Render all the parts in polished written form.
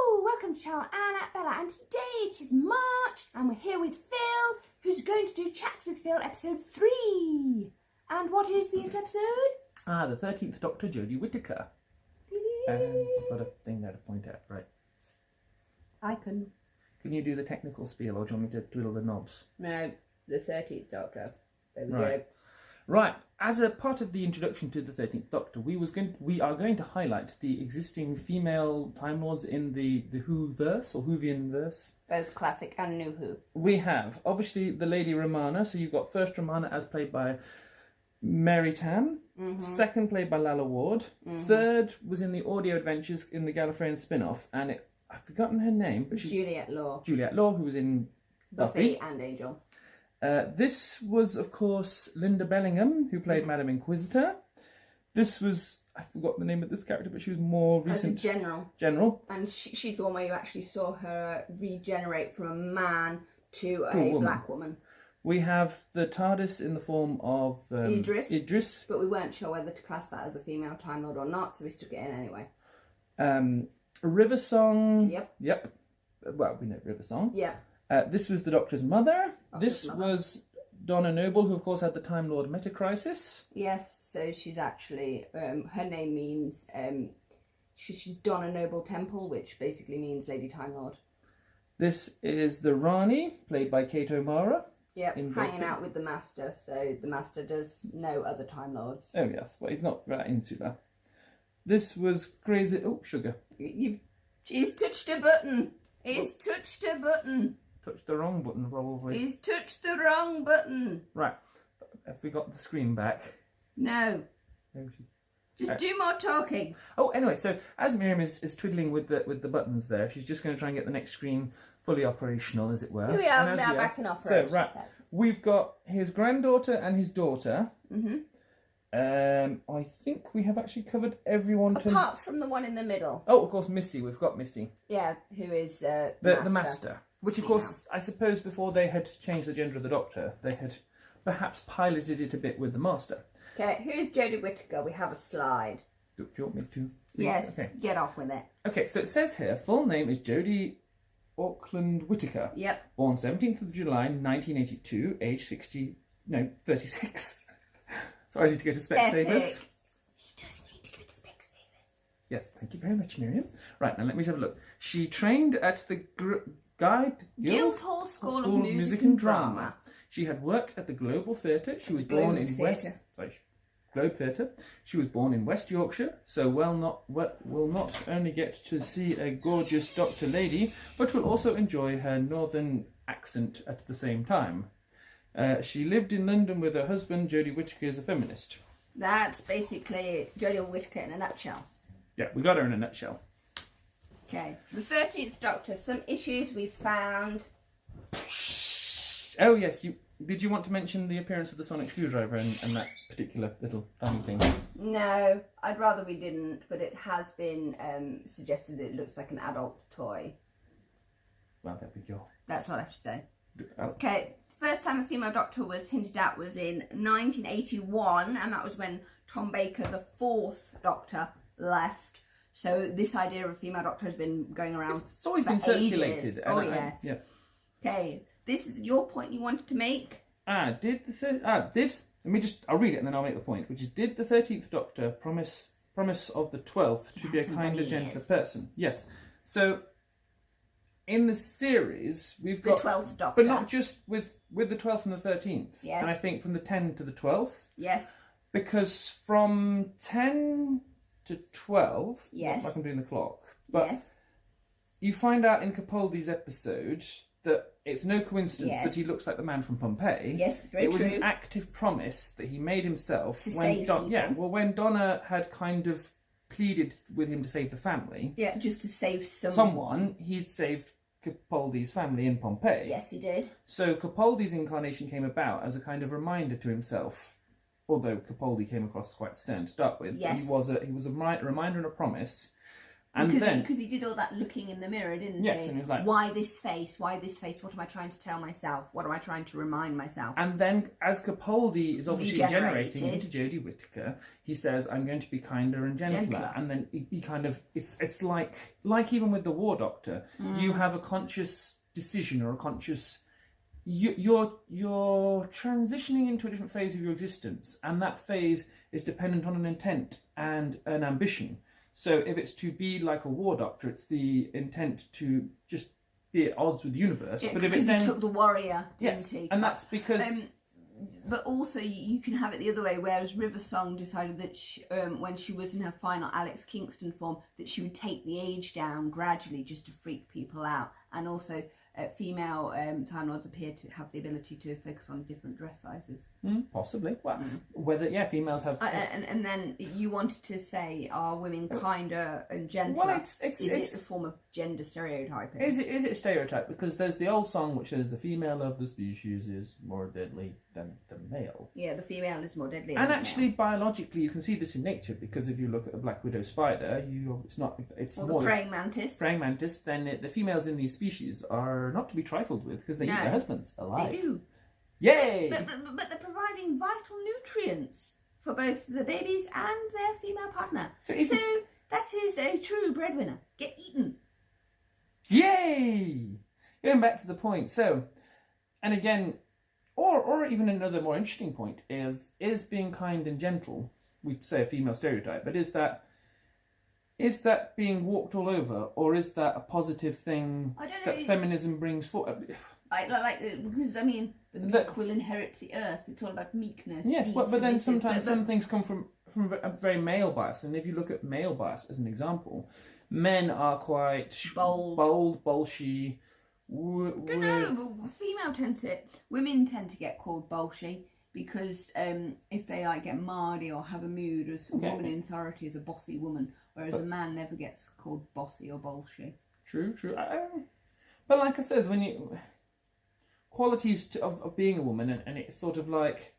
Hello, welcome to Charles and Bella, and today it is March and we're here with Phil, who's going to do Chats with Phil episode 3. And what is the episode? The 13th Doctor, Jodie Whittaker. I've got a thing there to point at, right. I can. Can you do the technical spiel, or do you want me to twiddle the knobs? No, the 13th Doctor. There we Right. go. Right, as a part of the introduction to the 13th Doctor, we are going to highlight the existing female Time Lords in the Who-verse, or Whovian verse. Both classic and new Who. We have, obviously, the Lady Romana, so you've got first Romana as played by Mary Tam, second played by Lalla Ward, third was in the Audio Adventures in the Gallifreyan spin-off, and I've forgotten her name, but she's Juliet Law. Juliet Law, who was in Buffy and Angel. This was, of course, Linda Bellingham, who played Madam Inquisitor. This was, I forgot the name of this character, but she was more recent. As a general. General. And she's the one where you actually saw her regenerate from a man to a woman. black woman. We have the TARDIS in the form of Idris. But we weren't sure whether to class that as a female Time Lord or not, so we stuck it in anyway. River Song. Yep. Well, we know River Song. Yeah. This was the Doctor's mother. Doctor's This mother. was Donna Noble, who of course had the Time Lord Metacrisis. Yes, so she's actually, her name means, she's Donna Noble Temple, which basically means Lady Time Lord. This is the Rani, played by Kate O'Mara. Yep, In hanging both- out with the Master, so the Master does know other Time Lords. Oh yes, well he's not that insular. This was Crazy... Oh, sugar. He's touched a button. He's touched a button. Touched the wrong button, probably. He's touched the wrong button. Right. Have we got the screen back? No. No, she's... Just do more talking. Oh, anyway, so as Miriam is twiddling with the buttons there, she's just going to try and get the next screen fully operational, as it were. Here we are, And as now we back in operation. So, right, we've got his granddaughter and his daughter. I think we have actually covered everyone. Apart from the one in the middle. Oh, of course, Missy. We've got Missy. Yeah, who is The Master. Which, of Female. course, I suppose before they had changed the gender of the Doctor, they had perhaps piloted it a bit with the Master. Okay, who's Jodie Whittaker? We have a slide. Do you want me to? Yes, Okay. get off with it. Okay, so it says here, full name is Jodie Auckland Whittaker. Yep. Born 17th of July 1982, age 36. Sorry, I need to go to Specsavers. Epic. He does need to go to Specsavers. Yes, thank you very much, Miriam. Right, now let me have a look. She trained at the Guildhall School of Music and Drama. She had worked at the Global Theatre. She was born in Globe Theatre. She was born in West Yorkshire, so will not only get to see a gorgeous Doctor lady, but will also enjoy her northern accent at the same time. She lived in London with her husband. Jodie Whittaker is a feminist. That's basically Jodie Whittaker in a nutshell. Yeah, we got her in a nutshell. Okay, the 13th Doctor. Some issues we found. Oh yes, did you want to mention the appearance of the sonic screwdriver and that particular little tiny thing? No, I'd rather we didn't, but it has been suggested that it looks like an adult toy. Well, there we go. That's what I have to say. Oh. Okay, first time a female Doctor was hinted at was in 1981, and that was when Tom Baker, the 4th Doctor, left. So this idea of a female Doctor has been going around. It's always for been circulated. ages. And Yes. Yeah. Okay, this is your point you wanted to make. Let me just, I'll read it and then I'll make the point, which is, did the 13th Doctor promise of the 12th to be a kinder, gentler person? Yes. So, in the series, we've got... The 12th Doctor. But not just with the 12th and the 13th. Yes. And I think from the 10 to the 12th. Yes. Because from 10 to 12... Yes. Like I'm doing the clock. But yes. you find out in Capaldi's episode that it's no coincidence Yes. that he looks like the man from Pompeii. Yes, very It was true. an active promise that he made himself To when save people. when Donna had kind of pleaded with him to save the family. Yeah, just to save Someone, he'd saved Capaldi's family in Pompeii. Yes, he did. So Capaldi's incarnation came about as a kind of reminder to himself. Although Capaldi came across quite stern to start with, Yes. he was a reminder and a promise. And because he did all that looking in the mirror, didn't he? Yes, and he was like, why this face? Why this face? What am I trying to tell myself? What am I trying to remind myself? And then, as Capaldi is obviously Regenerated. generating into Jodie Whittaker, he says, "I'm going to be kinder and gentler." Gentler. And then he kind of, it's like even with the War Doctor, you have a conscious decision or a conscious. You're transitioning into a different phase of your existence, and that phase is dependent on an intent and an ambition. So if it's to be like a War Doctor, it's the intent to just be at odds with the universe. Yeah, but if because it then he took the warrior, didn't yes, he? and that's because but also you can have it the other way, whereas River Song decided that when she was in her final Alex Kingston form, that she would take the age down gradually just to freak people out, and also female Time Lords appear to have the ability to focus on different dress sizes. Possibly. Well, whether females have. And then you wanted to say, are women kinder and gentler? Well, it's a form of gender stereotyping? Is it a stereotype? Because there's the old song which says the female of the species is more deadly than the male. Yeah, the female is more deadly. And than actually, the male. biologically, you can see this in nature, because if you look at a black widow spider, it's or more the praying mantis. Praying mantis. Then the females in these species are not to be trifled with, because they eat their husbands alive. They do. Yay! But they're providing vital nutrients for both the babies and their female partner. So that is a true breadwinner. Get eaten. Yay! Going back to the point. So, and again, or even another more interesting point is being kind and gentle. We'd say a female stereotype, but is that being walked all over, or is that a positive thing that feminism brings forward? Because I mean, the meek will inherit the earth. It's all about meekness. Yes, but then sometimes some things come from a very male bias, and if you look at male bias as an example, men are quite bold, bolshy. Women tend to get called bolshy because if they get mardy or have a mood, as a woman in authority is a bossy woman, whereas a man never gets called bossy or bolshy. True. But like I says, when you qualities of being a woman, and it's sort of like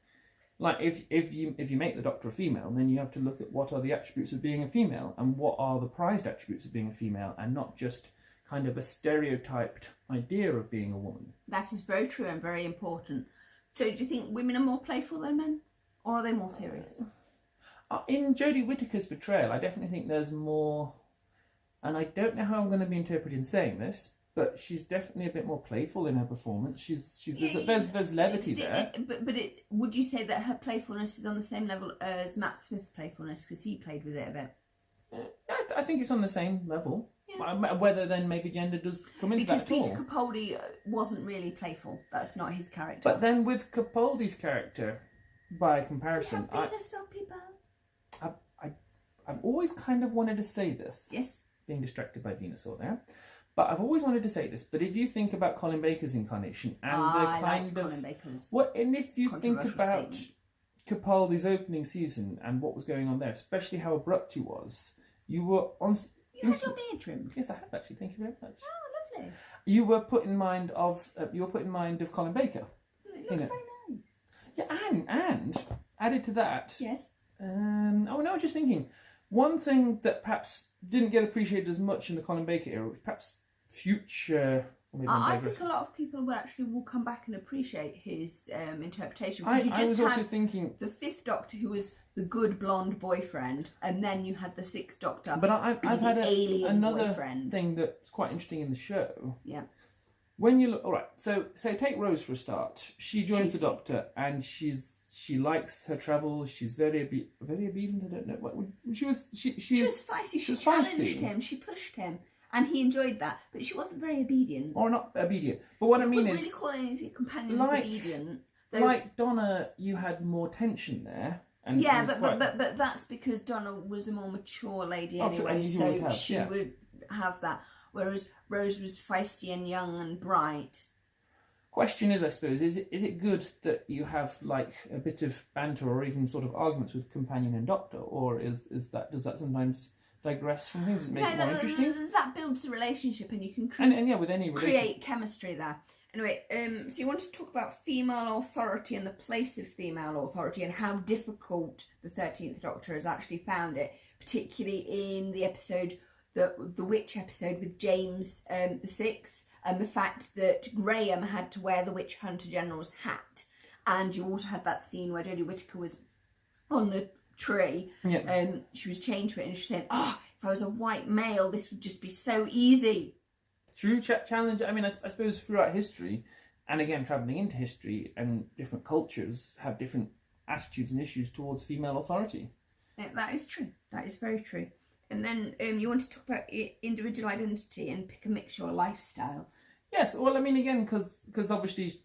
if you make the Doctor a female, then you have to look at what are the attributes of being a female and what are the prized attributes of being a female, and not just kind of a stereotyped idea of being a woman. That is very true and very important. So do you think women are more playful than men, or are they more serious? In Jodie Whittaker's portrayal, I definitely think there's more, and I don't know how I'm going to be interpreting saying this, but she's definitely a bit more playful in her performance. There's levity there. But would you say that her playfulness is on the same level as Matt Smith's playfulness, because he played with it a bit? I think it's on the same level. Yeah. Whether then maybe gender does come into because that at all. Peter Capaldi wasn't really playful. That's not his character. But then with Capaldi's character, by comparison, I've always kind of wanted to say this. Yes. Being distracted by Venusaur there. But I've always wanted to say this. But if you think about Colin Baker's incarnation and Colin Baker's and if you think about Capaldi's opening season and what was going on there, especially how abrupt he was, you were on. You had your beard trimmed. Yes, I have actually. Thank you very much. Oh, lovely. You were put in mind of Colin Baker. It looks very nice. Yeah, and added to that. Yes. I was just thinking, one thing that perhaps didn't get appreciated as much in the Colin Baker era, which perhaps future. I think a lot of people will come back and appreciate his interpretation. I was also thinking the fifth Doctor, who was the good blonde boyfriend, and then you had the sixth Doctor. But I've had another boyfriend. Thing that's quite interesting in the show. Yeah. When you look, all right. So take Rose for a start. She joins the Doctor, and she likes her travels. She's very obedient. I don't know what she was. She was feisty. She challenged him. She pushed him. And he enjoyed that, but she wasn't very obedient. Or not obedient. But what I mean is, really call anything companions obedient. Like Donna, you had more tension there. And but that's because Donna was a more mature lady anyway, so she would have that. Whereas Rose was feisty and young and bright. Question is, I suppose, is it good that you have like a bit of banter or even sort of arguments with companion and Doctor, or does that sometimes digress from things that make it more interesting? That builds the relationship, and you can with any create chemistry there. Anyway, so you want to talk about female authority and the place of female authority and how difficult the 13th Doctor has actually found it, particularly in the episode the witch episode with James VI, and the fact that Graham had to wear the witch hunter general's hat. And you also had that scene where Jodie Whittaker was on the tree. Yeah. She was chained to it, and she said, "Oh, if I was a white male, this would just be so easy." True challenge. I mean, I suppose throughout history, and again travelling into history, and different cultures have different attitudes and issues towards female authority. That is true. That is very true. And then you want to talk about individual identity and pick a mixture or lifestyle. Yes. Well, I mean, again, because obviously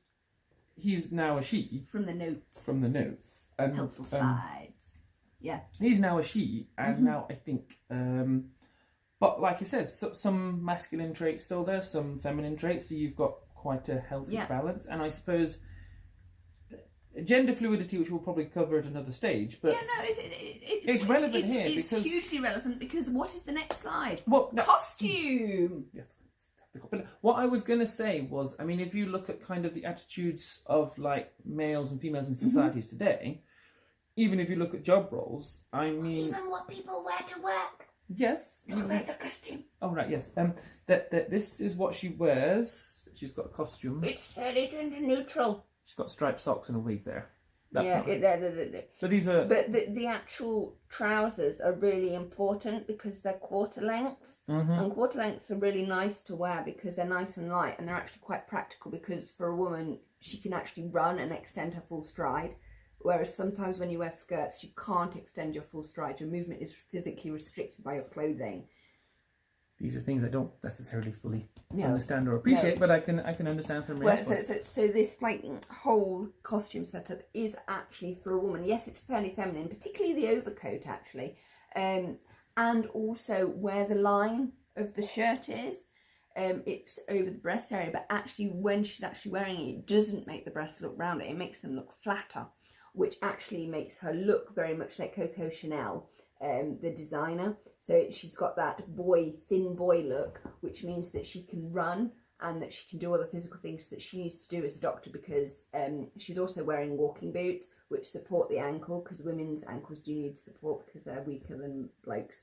he's now a she. From the notes. From the notes. Helpful slides. Yeah. He's now a she, and now I think... but like I said, some masculine traits still there, some feminine traits, so you've got quite a healthy balance. And I suppose gender fluidity, which we'll probably cover at another stage, but it's relevant here. It's hugely relevant because what is the next slide? Well, no, costume! Yes. But what I was going to say was, I mean, if you look at kind of the attitudes of like males and females in societies today, even if you look at job roles, I mean... Even what people wear to work. Yes. Look at the costume. Oh, right, yes. That this is what she wears. She's got a costume. It's fairly gender neutral. She's got striped socks and a wig there. But these are... But the actual trousers are really important because they're quarter length. And quarter lengths are really nice to wear because they're nice and light, and they're actually quite practical because for a woman, she can actually run and extend her full stride. Whereas sometimes when you wear skirts, you can't extend your full stride. Your movement is physically restricted by your clothing. These are things I don't necessarily fully understand or appreciate, but I can understand from real. So this like whole costume setup is actually for a woman. Yes, it's fairly feminine, particularly the overcoat actually, and also where the line of the shirt is. It's over the breast area, but actually when she's actually wearing it, it doesn't make the breasts look rounder. It makes them look flatter, which actually makes her look very much like Coco Chanel, the designer. So she's got that thin boy look, which means that she can run and that she can do all the physical things that she needs to do as a doctor, because she's also wearing walking boots, which support the ankle, because women's ankles do need support because they're weaker than blokes.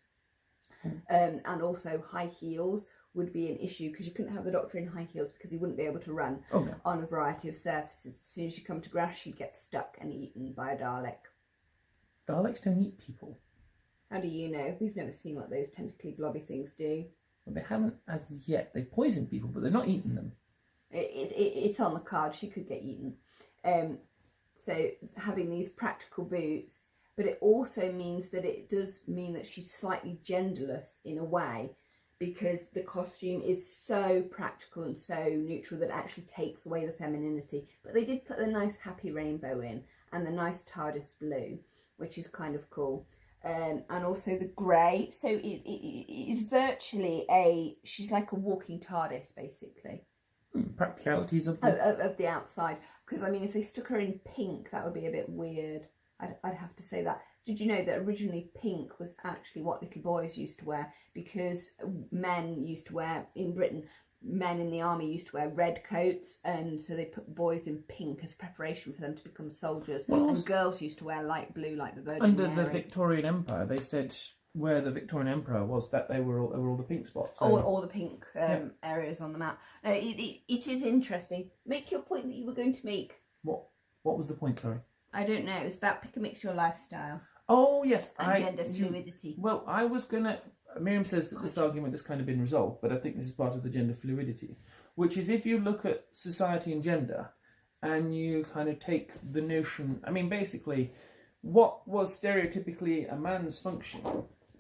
And also high heels would be an issue because you couldn't have the doctor in high heels because he wouldn't be able to run on a variety of surfaces. As soon as you come to grass, she'd get stuck and eaten by a Dalek. Daleks don't eat people. How do you know? We've never seen what those tentacly blobby things do. Well, they haven't as yet. They've poisoned people, but they're not eating them. It's on the card. She could get eaten. So having these practical boots, but it also means that it does mean that she's slightly genderless in a way, because the costume is so practical and so neutral that it actually takes away the femininity. But they did put the nice happy rainbow in and the nice TARDIS blue, which is kind of cool. And also the grey. So it is virtually she's like a walking TARDIS, basically. Practicalities of the outside. Because, I mean, if they stuck her in pink, that would be a bit weird. I'd have to say that. Did you know that originally pink was actually what little boys used to wear? Because men used to wear, in Britain, men in the army used to wear red coats, and so they put boys in pink as preparation for them to become soldiers. And girls used to wear light blue like the Virgin Under Mary. the Victorian Empire, they said where the Victorian Emperor was, that they were all the pink spots. So. All the pink areas on the map. It is interesting. Make your point that you were going to make. What was the point, sorry? I don't know. It was about pick a mix your lifestyle. Oh, yes. And gender fluidity. Well, I was going to... Miriam says that this argument has kind of been resolved, but I think this is part of the gender fluidity, which is if you look at society and gender and you kind of take the notion... I mean, basically, what was stereotypically a man's function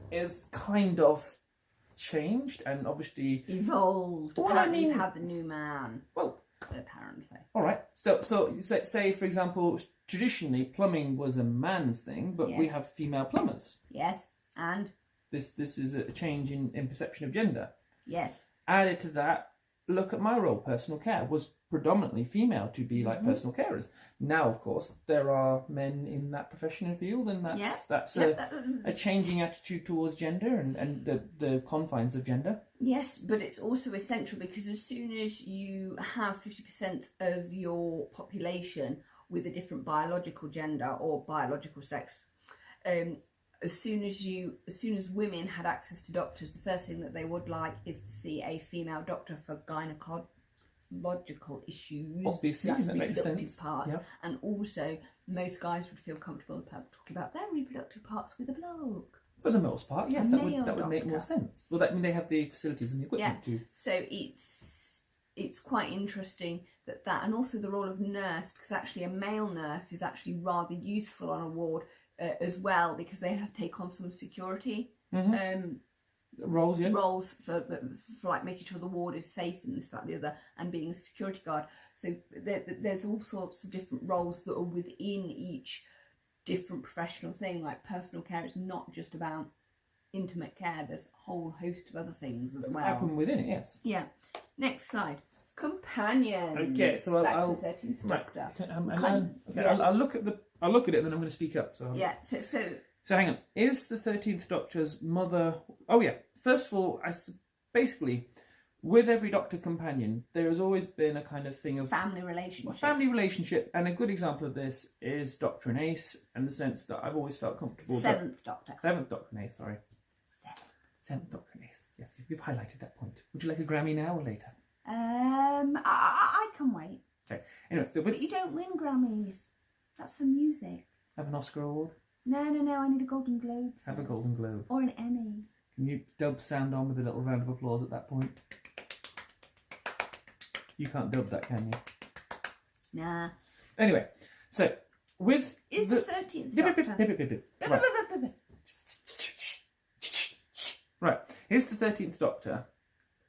is kind of changed and obviously... evolved. Well, Apparently you've had the new man. Well... Apparently. All right. So say, for example, traditionally plumbing was a man's thing, but we have female plumbers. Yes, and? This is a change in perception of gender. Yes. Added to that, look at my role. Personal care was predominantly female to be like personal carers. Now, of course, there are men in that profession and field, and that's a changing attitude towards gender and the confines of gender. Yes, but it's also essential because as soon as you have 50% of your population with a different biological gender or biological sex, as soon as women had access to doctors, the first thing that they would like is to see a female doctor for gynecological issues. Obviously, that's that makes reproductive sense. parts, Yep. and also most guys would feel comfortable about talking about their reproductive parts with a bloke. For the most part, yes, A that male would make more doctor. sense. Well, that means they have the facilities and the equipment to. So it's quite interesting that, and also the role of nurse, because actually a male nurse is actually rather useful on a ward as well, because they have to take on some security Roles, yeah. roles for like making sure the ward is safe and this, that, and the other, and being a security guard. So there's all sorts of different roles that are within each different professional thing. Like personal care is not just about intimate care. There's a whole host of other things as well. Happen within it, yes. Yeah. Next slide. Companions. Okay, so that's I'll the 13th right. Doctor. I'll look at it, and then I'm going to speak up. So Yeah. So So hang on. Is the 13th Doctor's mother... Oh, yeah. First of all, basically, with every Doctor companion, there has always been a kind of thing of... family relationship. A family relationship. And a good example of this is Doctor and Ace, in the sense that I've always felt comfortable... Seventh Doctor. 7th Doctor and Ace, sorry. 7th Doctor and Ace. Yes, we've highlighted that point. Would you like a Grammy now or later? I can wait. Okay. Anyway, so But you don't win Grammys. That's for music. have an Oscar award, No. I need a Golden Globe. have a first. Golden Globe. Or an Emmy. Can you dub sound on with a little round of applause at that point? You can't dub that, can you? Nah. Anyway, so with Is the 13th Doctor... Right. Right, here's the 13th Doctor.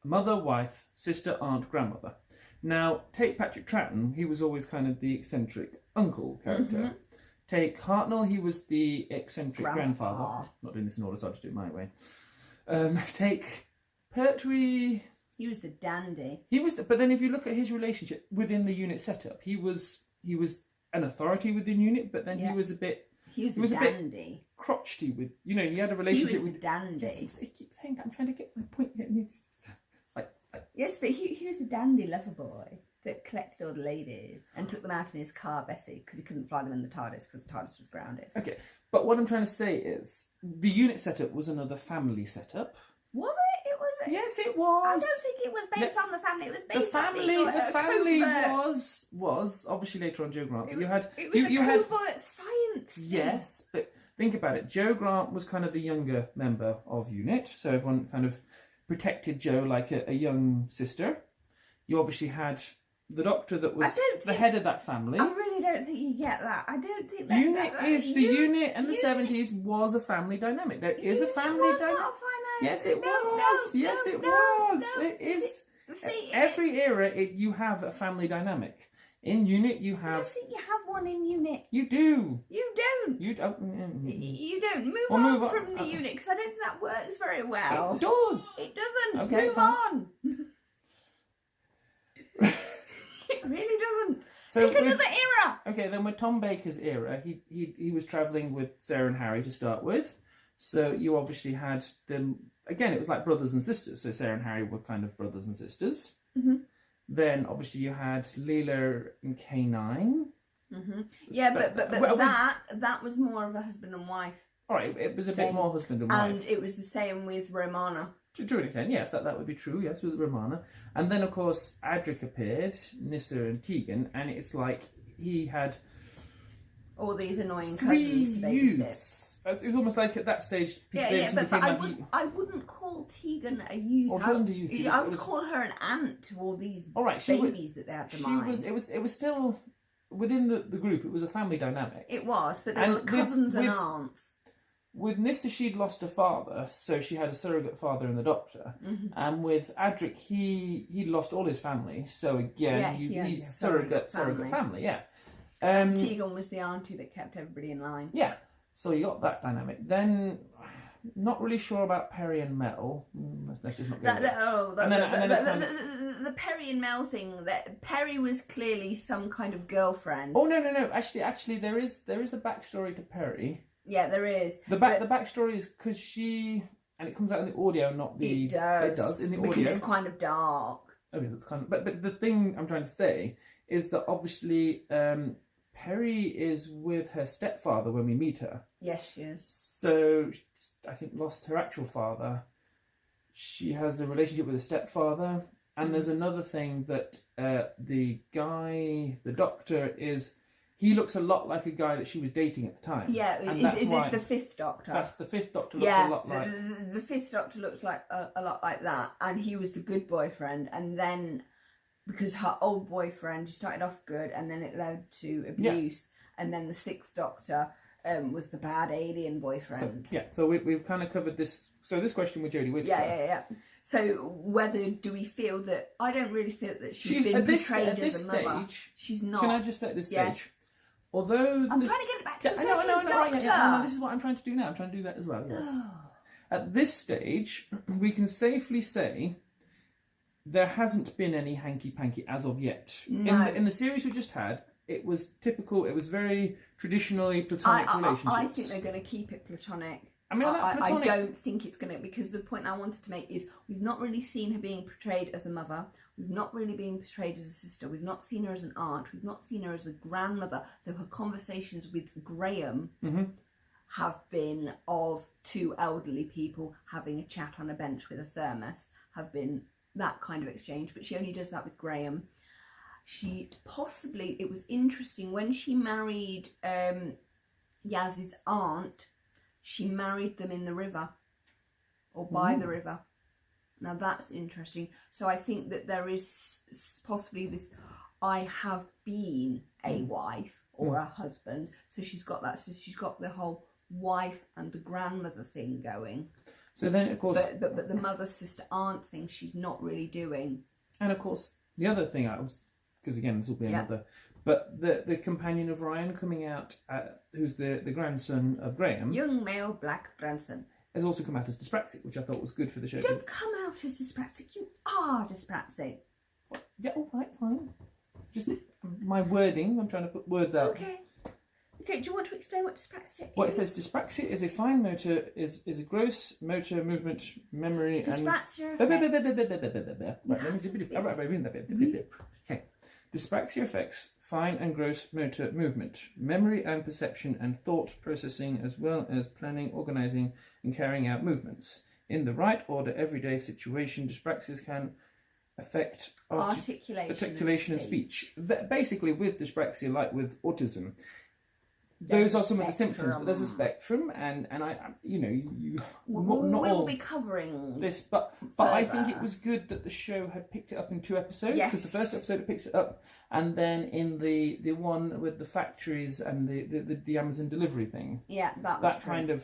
Mother, wife, sister, aunt, grandmother. Now, take Patrick Troughton, he was always kind of the eccentric uncle character. Mm-hmm. Take Hartnell, he was the eccentric Grandpa. grandfather. Not doing this in order, so I'll just do it my way. Take Pertwee... He was the dandy. He was, but then if you look at his relationship within the unit setup, he was an authority within unit, but then Yeah. he was a bit He was He the was a bit- dandy. crotchety with, he had a He relationship was the with. dandy. Yes, he keeps saying that. I'm trying to get my point. It's like Yes, but he was the dandy lover boy that collected all the ladies and took them out in his car, Bessie, because he couldn't fly them in the TARDIS because the TARDIS was grounded. okay, but what I'm trying to say is the unit setup was another family setup. Was it? It was. Yes, it I was. don't think it was based on the family. It was The based on family, being the a family covert. was obviously later on Joe Grant. It You had was you a had covert science. thing. yes, but think about it. Joe Grant was kind of the younger member of unit, so everyone kind of protected Joe like a young sister. You obviously had the Doctor that was the head of that family. I really don't think you get that. I don't think that. Unit is the unit, and the unit- 70s was a family dynamic. There is a Unit family was dynamic. not finite. Yes, it No, was. no, Yes, no, it no, was. no. It is. See, Every era, you have a family dynamic. In unit, you I have. don't think you have one in unit. You do. You don't. You don't. You don't. Move Well, on move on. from the unit because I don't think that works very well. It does. It doesn't. Okay, Move fine. on. It really doesn't. So Pick with- another era. Okay, then with Tom Baker's era, he was travelling with Sarah and Harry to start with. So you obviously had them, again, it was like brothers and sisters. So Sarah and Harry were kind of brothers and sisters. Mhm. Then obviously you had Leela and K9. Yeah, but Well, that was more of a husband and wife, all right, it was a bit Thing. more husband and and wife. it was the same with Romana. To an extent, yes, that would be true, yes, with Romana. And then, of course, Adric appeared, Nissa and Tegan, and it's like he had All these annoying 3 cousins to babysit. youths. It was almost like at that stage, Peter Yeah, Davison but became like I wouldn't call Tegan a youth. Or she wasn't a youth, she was- I it would was- call her an aunt to all these all right, she was, babies that they had to she mind. was, it was still, within the group, it was a family dynamic. It was, but they And were cousins and with- aunts. With Nissa, she'd lost a father, so she had a surrogate father in the Doctor. Mm-hmm. And with Adric, he'd lost all his family, so again, Yeah, he had he's a surrogate surrogate family, yeah. Tegan was the auntie that kept everybody in line. Yeah, so you got that dynamic. Then, not really sure about Perry and Mel. Let's just not go there. The Perry and Mel thing. That Perry was clearly some kind of girlfriend. Oh no! Actually, there is a backstory to Perry. Yeah, there is. The backstory is because she, and it comes out in the audio, not the. It does. It does in the because audio. it's kind of dark. Okay, that's kind of. But the thing I'm trying to say is that obviously Perry is with her stepfather when we meet her. Yes, she is. So I think lost her actual father. She has a relationship with a stepfather, and there's another thing that the doctor is. He looks a lot like a guy that she was dating at the time. Yeah, is this the fifth Doctor? That's the fifth Doctor. Looks a lot like. The fifth Doctor looks like a lot like that, and he was the good boyfriend, and then because her old boyfriend started off good, and then it led to abuse, and then the sixth Doctor was the bad alien boyfriend. So we've kind of covered this. So this question with Jodie Whittaker. Yeah. So whether do we feel that I don't really feel that she's been portrayed as a mother. She's not. Can I just say at this stage? Yes. Although I'm trying to get it back to the 13th Doctor. No, this is what I'm trying to do now. I'm trying to do that as well. Yes. At this stage, we can safely say there hasn't been any hanky-panky as of yet. No. In the series we just had, it was typical. It was very traditionally platonic relationships. I think they're going to keep it platonic. I mean, I don't think it's going to, because the point I wanted to make is we've not really seen her being portrayed as a mother. We've not really been portrayed as a sister. We've not seen her as an aunt. We've not seen her as a grandmother. Though her conversations with Graham have been of two elderly people having a chat on a bench with a thermos, have been that kind of exchange. But she only does that with Graham. She possibly, it was interesting, when she married Yaz's aunt, she married them in the river, or by the river. Now that's interesting. So I think that there is possibly this, I have been a wife or a husband. So she's got that. So she's got the whole wife and the grandmother thing going. So then, of course... But the mother, sister, aunt thing she's not really doing. And of course, the other thing because again, this will be another... But the companion of Ryan coming out, who's the grandson of Graham... Young male black grandson. Has also come out as dyspraxic, which I thought was good for the show. You don't come out as dyspraxic, you are dyspraxic. Yeah, all right, fine. Just my wording, I'm trying to put words out. Okay, do you want to explain what dyspraxia is? Well, it says dyspraxia is a fine motor, is a gross motor movement, memory, dyspraxia Okay. Dyspraxia affects fine and gross motor movement, memory and perception and thought processing, as well as planning, organising and carrying out movements. In the right order everyday situation, dyspraxias can affect articulation and speech. Basically, with dyspraxia, like with autism, those are some of the symptoms, but there's a spectrum, and I, we'll be covering this, but I think it was good that the show had picked it up in 2 episodes, because the first episode it picks it up, and then in the one with the factories and the Amazon delivery thing, that kind of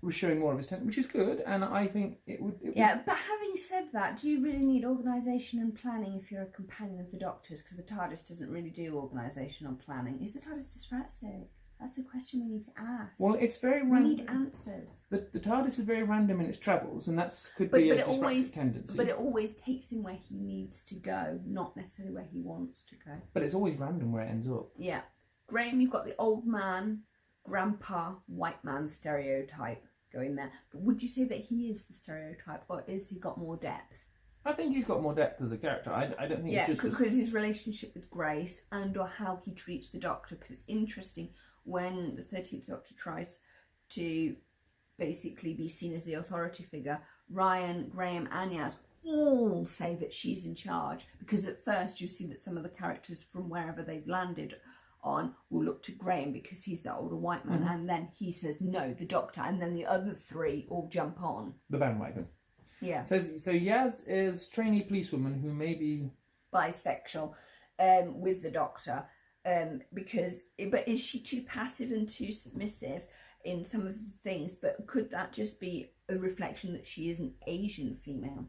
was showing more of his tendency, which is good, and I think it would. But having said that, do you really need organisation and planning if you're a companion of the Doctor's? Because the TARDIS doesn't really do organisation and planning. Is the TARDIS dyspraxic? That's a question we need to ask. Well, it's very random. We need answers. The TARDIS is very random in its travels, and that could be a dyspraxic tendency. But it always takes him where he needs to go, not necessarily where he wants to go. But it's always random where it ends up. Yeah. Graham, you've got the old man, grandpa, white man stereotype going there. But would you say that he is the stereotype, or is he got more depth? I think he's got more depth as a character. I don't think it's just... because his relationship with Grace and or how he treats the Doctor, because it's interesting when the 13th Doctor tries to basically be seen as the authority figure. Ryan, Graham and Yaz all say that she's in charge, because at first you see that some of the characters from wherever they've landed on will look to Graham because he's the older white man, and then he says no, the Doctor, and then the other three all jump on the bandwagon. Yeah. So Yaz is trainee policewoman who may be bisexual with the Doctor, but is she too passive and too submissive in some of the things? But could that just be a reflection that she is an Asian female?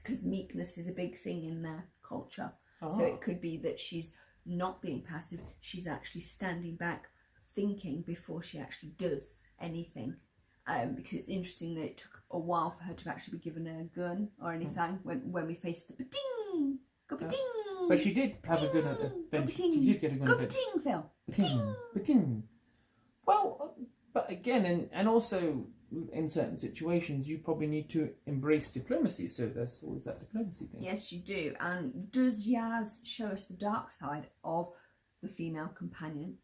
Because meekness is a big thing in their culture. So it could be that she's not being passive, she's actually standing back thinking before she actually does anything. Because it's interesting that it took a while for her to actually be given a gun or anything when we faced the ba-ding, go ba-ding. But she did have a gun adventure. She did get a gun adventure. Go ba-ding, Phil. Ba-ding, ba-ding. Well, but again, and also in certain situations, you probably need to embrace diplomacy. So there's always that diplomacy thing. Yes, you do. And does Yaz show us the dark side of the female companion.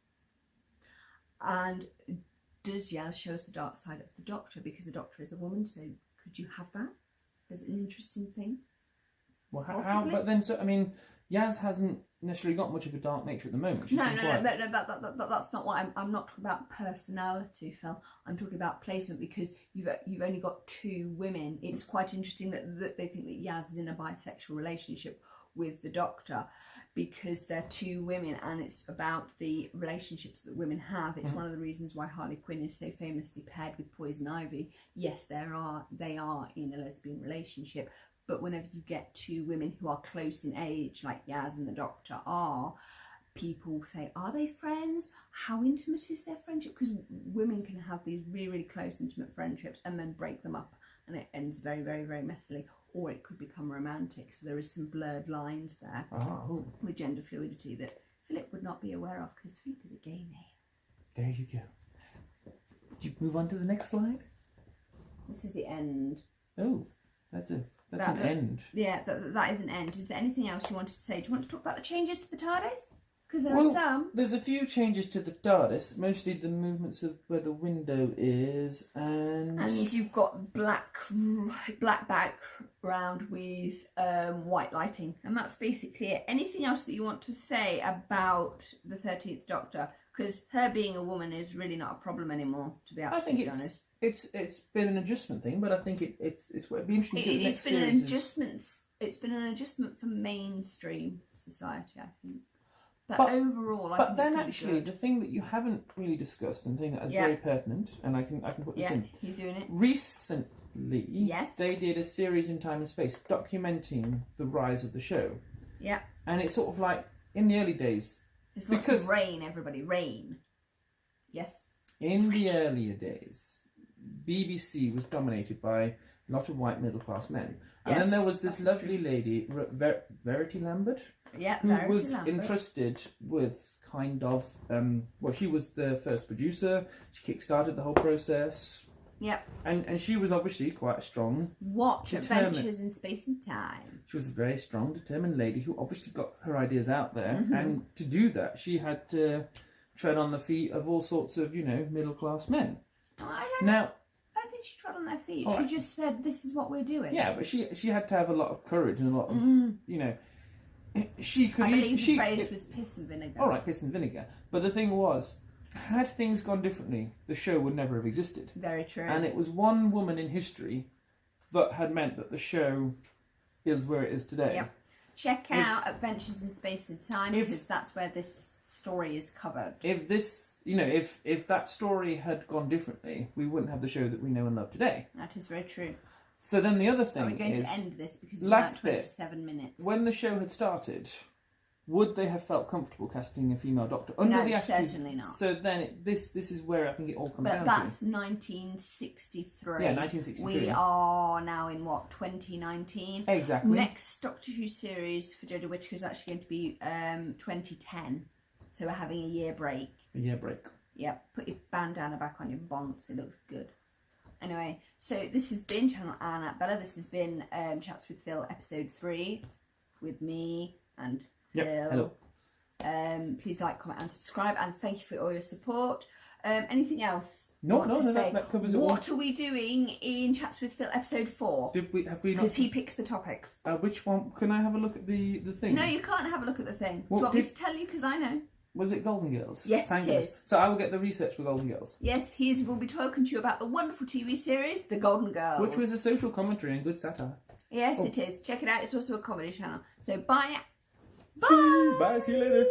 And does Yaz show us the dark side of the Doctor because the Doctor is a woman? So could you have that as an interesting thing? Well, how? But then, so I mean, Yaz hasn't necessarily got much of a dark nature at the moment. No, that's not what I'm not talking about personality, Phil. I'm talking about placement because you've only got 2 women. It's quite interesting that they think that Yaz is in a bisexual relationship with the Doctor because they're 2 women and it's about the relationships that women have. It's one of the reasons why Harley Quinn is so famously paired with Poison Ivy. Yes, they are in a lesbian relationship. But whenever you get 2 women who are close in age, like Yaz and the Doctor are, people say, are they friends? How intimate is their friendship? Because women can have these really, really close, intimate friendships and then break them up and it ends very, very, very messily. Or it could become romantic. So there is some blurred lines there with gender fluidity that Philip would not be aware of because Philip is a gay male. There you go. Would you move on to the next slide? This is the end. Oh, that's an end. Yeah, that is an end. Is there anything else you wanted to say? Do you want to talk about the changes to the TARDIS? Because there are some. There's a few changes to the TARDIS, mostly the movements of where the window is, and you've got black background with white lighting, and that's basically it. Anything else that you want to say about the 13th Doctor? Because her being a woman is really not a problem anymore, to be absolutely honest. It's been an adjustment thing, but I think it'd be interesting to see the next series. It's been an adjustment for mainstream society, I think. But overall, I think then actually, the thing that you haven't really discussed and the thing that is very pertinent, and I can put this in. You're doing it. Recently, they did a series in Time and Space documenting the rise of the show. Yeah. And it's sort of like in the early days. It's lots of rain, everybody, rain. Yes. In the earlier days, BBC was dominated by a lot of white middle class men, and then there was this lovely lady, Verity Lambert. Yeah, who was entrusted with kind of, she was the first producer, she kick-started the whole process. Yep. And she was obviously quite a strong... Adventures in Space and Time. She was a very strong, determined lady who obviously got her ideas out there, and to do that, she had to tread on the feet of all sorts of, middle-class men. Oh, I don't think she trod on their feet. She just said, this is what we're doing. Yeah, but she had to have a lot of courage and a lot of, she could I believe the phrase was piss and vinegar. All right, piss and vinegar. But the thing was, had things gone differently, the show would never have existed. Very true. And it was one woman in history that had meant that the show is where it is today. Yep. Check out Adventures in Space and Time because that's where this story is covered. If this, if that story had gone differently, we wouldn't have the show that we know and love today. That is very true. So then the other thing is... Are we going to end this because it's last about 27 minutes? When the show had started, would they have felt comfortable casting a female Doctor? Under the attitude? Certainly not. So then this is where I think it all comes down to. But that's 1963. Yeah, 1963. We are now in, 2019? Exactly. Next Doctor Who series for Jodie Whittaker is actually going to be 2010. So we're having a year break. A year break. Yep. Put your bandana back on your bonds. It looks good. Anyway, so this has been Channel Anna Bella. This has been Chats with Phil, episode 3, with me and Phil. Hello. Please like, comment, and subscribe. And thank you for all your support. Anything else? No, that covers it all. What are we doing in Chats with Phil, episode 4? Have we not? Because he picks the topics. Which one? Can I have a look at the thing? No, you can't have a look at the thing. Do you want me to tell you? Because I know. Was it Golden Girls? Yes, it is. So I will get the research for Golden Girls. Yes, he will be talking to you about the wonderful TV series, The Golden Girls. Which was a social commentary and good satire. Yes, it is. Check it out. It's also a comedy channel. So bye. Bye. Bye. See you later.